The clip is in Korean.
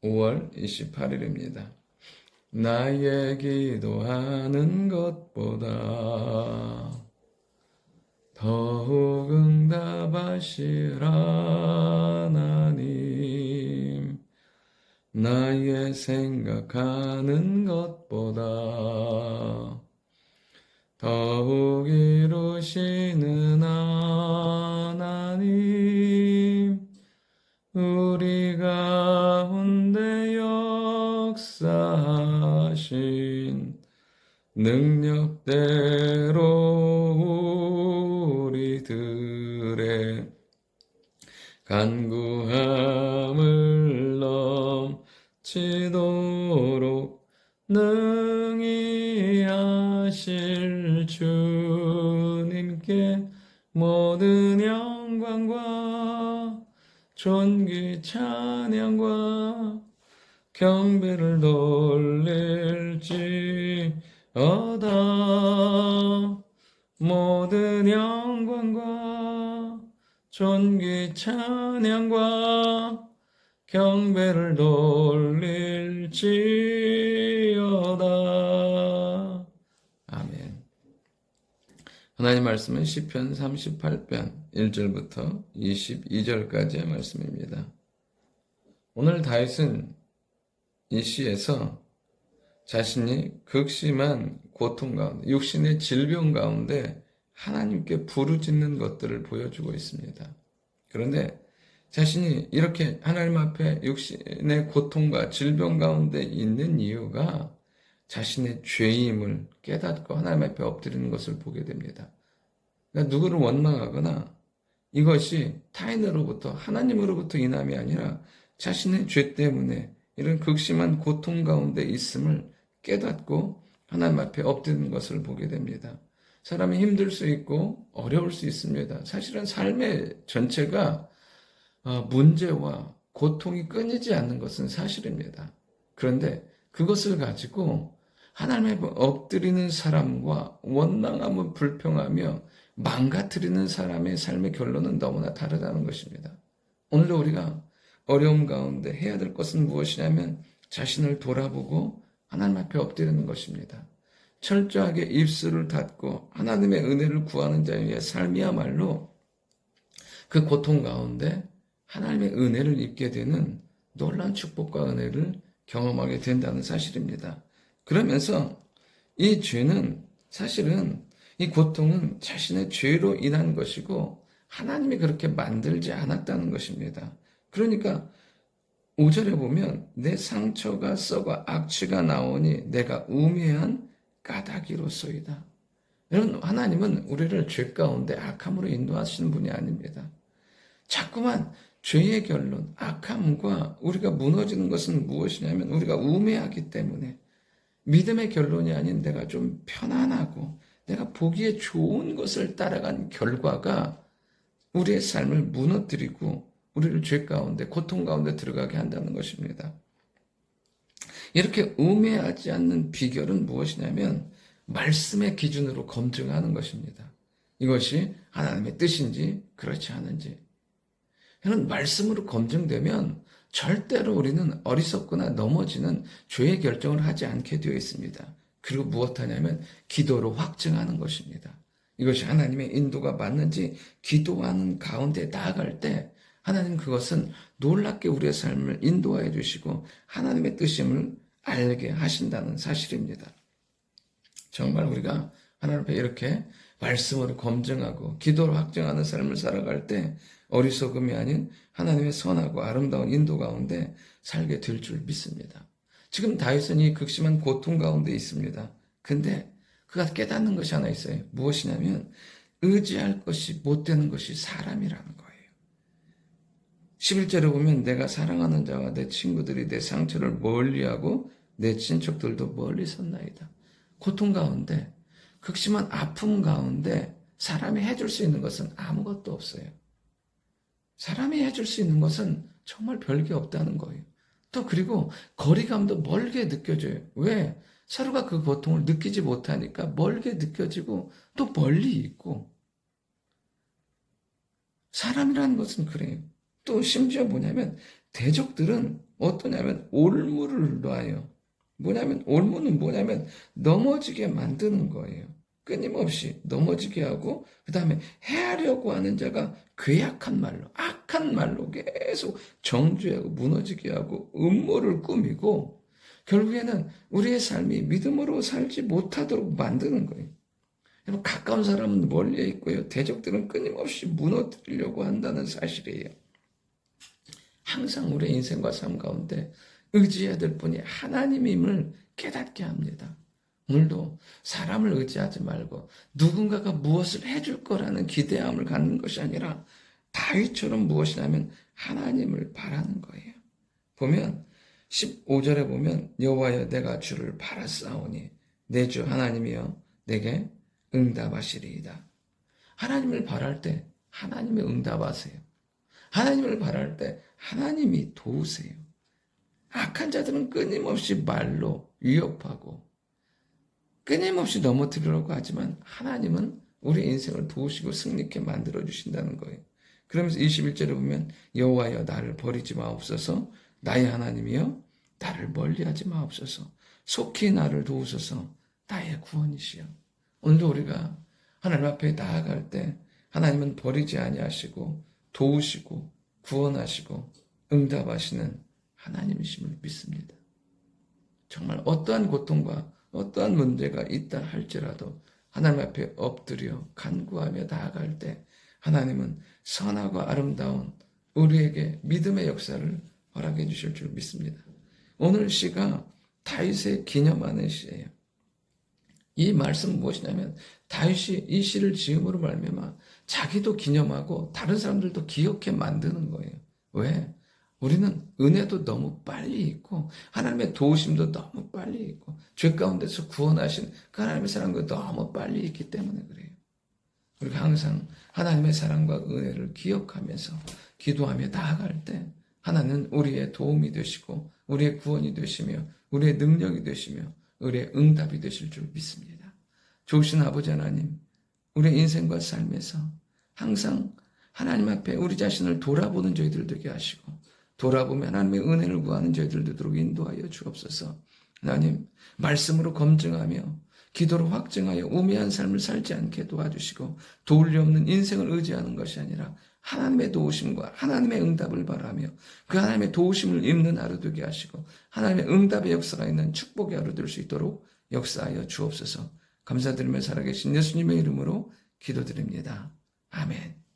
5월 28일입니다. 나의 기도하는 것보다 더욱 응답하실 하나님, 나의 생각하는 것보다 더욱 이루시는 하나님, 우리 가운데 역사하신 능력대로 우리들의 간구함을 넘치도록 능히 하실 주님께 모든 영광과 존귀 찬양과 경배를 돌릴지어다. 모든 영광과 존귀 찬양과 경배를 돌릴지어다. 아멘. 하나님 말씀은 시편 38편 1절부터 22절까지의 말씀입니다. 오늘 다윗은 이 시에서 자신이 극심한 고통 가운데, 육신의 질병 가운데 하나님께 부르짖는 것들을 보여주고 있습니다. 그런데 자신이 이렇게 하나님 앞에 육신의 고통과 질병 가운데 있는 이유가 자신의 죄임을 깨닫고 하나님 앞에 엎드리는 것을 보게 됩니다. 그러니까 누구를 원망하거나 이것이 타인으로부터, 하나님으로부터 인함이 아니라 자신의 죄 때문에 이런 극심한 고통 가운데 있음을 깨닫고 하나님 앞에 엎드리는 것을 보게 됩니다. 사람이 힘들 수 있고 어려울 수 있습니다. 사실은 삶의 전체가 문제와 고통이 끊이지 않는 것은 사실입니다. 그런데 그것을 가지고 하나님 앞에 엎드리는 사람과 원망하며 불평하며 망가뜨리는 사람의 삶의 결론은 너무나 다르다는 것입니다. 오늘도 우리가 어려움 가운데 해야 될 것은 무엇이냐면 자신을 돌아보고 하나님 앞에 엎드리는 것입니다. 철저하게 입술을 닫고 하나님의 은혜를 구하는 자의 삶이야말로 그 고통 가운데 하나님의 은혜를 입게 되는 놀라운 축복과 은혜를 경험하게 된다는 사실입니다. 그러면서 이 죄는 사실은 이 고통은 자신의 죄로 인한 것이고 하나님이 그렇게 만들지 않았다는 것입니다. 그러니까 5절에 보면 내 상처가 썩어 악취가 나오니 내가 우매한 까닭이로소이다. 여러분, 하나님은 우리를 죄 가운데 악함으로 인도하시는 분이 아닙니다. 자꾸만 죄의 결론, 악함과 우리가 무너지는 것은 무엇이냐면 우리가 우매하기 때문에 믿음의 결론이 아닌 내가 좀 편안하고 내가 보기에 좋은 것을 따라간 결과가 우리의 삶을 무너뜨리고 우리를 죄 가운데, 고통 가운데 들어가게 한다는 것입니다. 이렇게 우매하지 않는 비결은 무엇이냐면 말씀의 기준으로 검증하는 것입니다. 이것이 하나님의 뜻인지 그렇지 않은지. 이런 말씀으로 검증되면 절대로 우리는 어리석거나 넘어지는 죄의 결정을 하지 않게 되어 있습니다. 그리고 무엇하냐면 기도로 확증하는 것입니다. 이것이 하나님의 인도가 맞는지 기도하는 가운데 나아갈 때 하나님 그것은 놀랍게 우리의 삶을 인도하여 주시고 하나님의 뜻임을 알게 하신다는 사실입니다. 정말 우리가 하나님 앞에 이렇게 말씀으로 검증하고 기도로 확증하는 삶을 살아갈 때 어리석음이 아닌 하나님의 선하고 아름다운 인도 가운데 살게 될 줄 믿습니다. 지금 다윗은 이 극심한 고통 가운데 있습니다. 근데 그가 깨닫는 것이 하나 있어요. 무엇이냐면 의지할 것이 못 되는 것이 사람이라는 거예요. 11절에 보면 내가 사랑하는 자와 내 친구들이 내 상처를 멀리하고 내 친척들도 멀리 섰나이다. 고통 가운데, 극심한 아픔 가운데 사람이 해줄 수 있는 것은 아무것도 없어요. 사람이 해줄 수 있는 것은 정말 별게 없다는 거예요. 또 그리고 거리감도 멀게 느껴져요. 왜? 서로가 그 고통을 느끼지 못하니까 멀게 느껴지고 또 멀리 있고. 사람이라는 것은 그래요. 또 심지어 뭐냐면 대적들은 어떠냐면 올무를 놔요. 올무는 뭐냐면 넘어지게 만드는 거예요. 끊임없이 넘어지게 하고 그 다음에 해하려고 하는 자가 괴악한 말로 악한 말로 계속 정죄하고 무너지게 하고 음모를 꾸미고 결국에는 우리의 삶이 믿음으로 살지 못하도록 만드는 거예요. 여러분, 가까운 사람은 멀리에 있고요. 대적들은 끊임없이 무너뜨리려고 한다는 사실이에요. 항상 우리의 인생과 삶 가운데 의지해야 될 분이 하나님임을 깨닫게 합니다. 오늘도 사람을 의지하지 말고 누군가가 무엇을 해줄 거라는 기대함을 갖는 것이 아니라 다윗처럼 무엇이냐면 하나님을 바라는 거예요. 보면 15절에 보면 여호와여 내가 주를 바라싸우니 내 주 하나님이여 내게 응답하시리이다. 하나님을 바랄 때 하나님이 응답하세요. 하나님을 바랄 때 하나님이 도우세요. 악한 자들은 끊임없이 말로 위협하고 끊임없이 넘어뜨리려고 하지만 하나님은 우리 인생을 도우시고 승리케 만들어 주신다는 거예요. 그러면서 21절에 보면 여호와여 나를 버리지 마옵소서 나의 하나님이여 나를 멀리하지 마옵소서 속히 나를 도우소서 나의 구원이시여. 오늘도 우리가 하나님 앞에 나아갈 때 하나님은 버리지 아니하시고 도우시고 구원하시고 응답하시는 하나님이심을 믿습니다. 정말 어떠한 고통과 어떠한 문제가 있다 할지라도 하나님 앞에 엎드려 간구하며 나아갈 때 하나님은 선하고 아름다운 우리에게 믿음의 역사를 허락해 주실 줄 믿습니다. 오늘 시가 다윗의 기념하는 시예요. 이 말씀은 무엇이냐면 다윗이 이 시를 지음으로 말미암아 자기도 기념하고 다른 사람들도 기억해 만드는 거예요. 왜? 우리는 은혜도 너무 빨리 있고 하나님의 도우심도 너무 빨리 있고 죄 가운데서 구원하신 그 하나님의 사랑도 너무 빨리 있기 때문에 그래요. 우리가 항상 하나님의 사랑과 은혜를 기억하면서 기도하며 나아갈 때 하나님은 우리의 도움이 되시고 우리의 구원이 되시며 우리의 능력이 되시며 우리의 응답이 되실 줄 믿습니다. 좋으신 아버지 하나님, 우리의 인생과 삶에서 항상 하나님 앞에 우리 자신을 돌아보는 저희들 되게 하시고 돌아보며 하나님의 은혜를 구하는 저희들 되도록 인도하여 주옵소서. 하나님, 말씀으로 검증하며 기도로 확증하여 우매한 삶을 살지 않게 도와주시고 도울 리 없는 인생을 의지하는 것이 아니라 하나님의 도우심과 하나님의 응답을 바라며 그 하나님의 도우심을 입는 하루 되게 하시고 하나님의 응답의 역사가 있는 축복의 하루 될 수 있도록 역사하여 주옵소서. 감사드리며 살아계신 예수님의 이름으로 기도드립니다. 아멘.